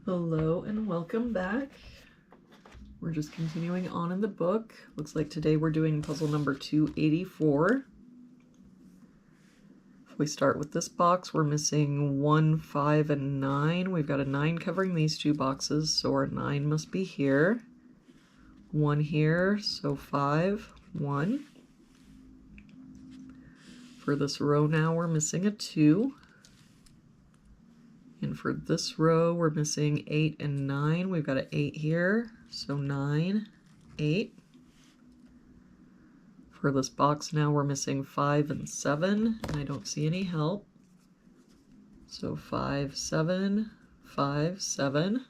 Hello and welcome back. We're just continuing on in the book. Looks like today we're doing puzzle number 284. If we start with this box, we're missing 1, 5, and 9. We've got a 9 covering these two boxes, so our 9 must be here. 1 here, so 5, 1. For this row now, we're missing a 2. And for this row, we're missing 8 and 9. We've got an 8 here, so 9, 8. For this box now, we're missing 5 and 7, and I don't see any help. So 5, 7, 5, 7.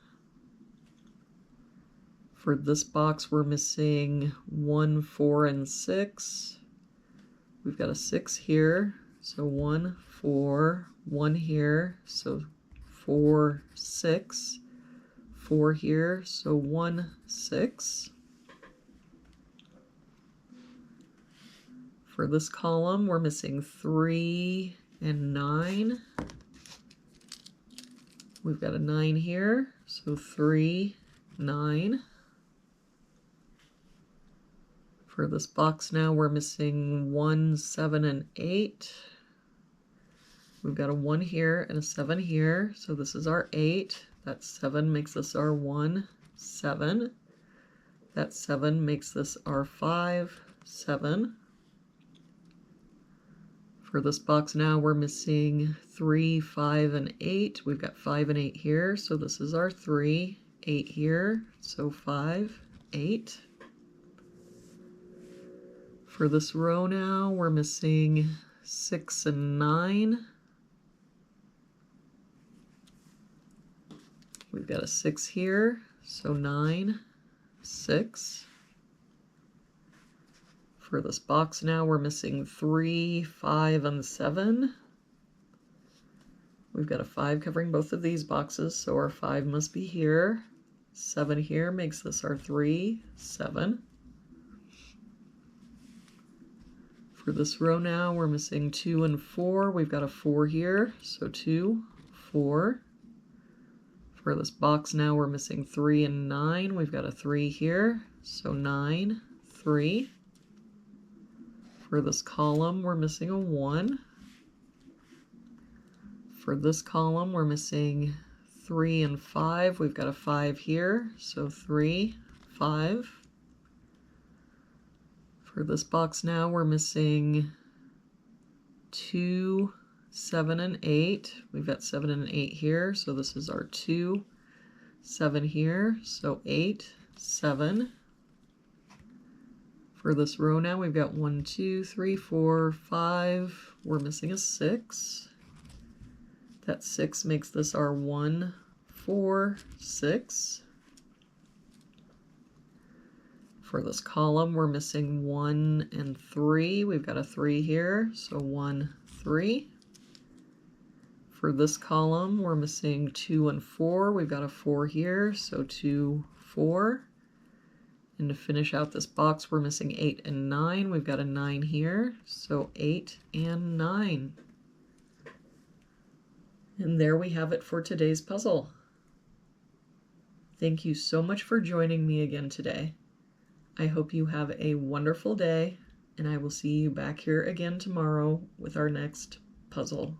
For this box, we're missing 1, 4, and 6. We've got a 6 here, so 1, 4, 1 here, so 4, 6, 4 here, so 1, 6. For this column, we're missing 3 and 9. We've got a 9 here, so 3, 9. For this box now, we're missing 1, 7, and 8. We've got a 1 here and a 7 here, so this is our 8. That 7 makes this our 1, 7. That 7 makes this our 5, 7. For this box now, we're missing 3, 5, and 8. We've got 5 and 8 here, so this is our 3, 8 here, so 5, 8. For this row now, we're missing 6 and 9. We've got a 6 here, so 9, 6. For this box now, we're missing 3, 5, and 7. We've got a 5 covering both of these boxes, so our 5 must be here. 7 here makes this our 3, 7. For this row now, we're missing 2 and 4. We've got a 4 here, so 2, 4. For this box now, we're missing 3 and 9. We've got a 3 here, so 9, 3. For this column, we're missing a 1. For this column, we're missing 3 and 5. We've got a 5 here, so 3, 5. For this box now, we're missing 2, 7, and 8. We've got 7 and 8 here, so this is our 2, 7 here, so 8, 7. For this row now, we've got 1, 2, 3, 4, 5. We're missing a 6. That 6 makes this our 1, 4, 6. For this column, we're missing 1 and 3. We've got a 3 here, so 1, 3. For this column, we're missing 2 and 4. We've got a 4 here, so 2, 4. And to finish out this box, we're missing 8 and 9. We've got a 9 here, so 8 and 9. And there we have it for today's puzzle. Thank you so much for joining me again today. I hope you have a wonderful day, and I will see you back here again tomorrow with our next puzzle.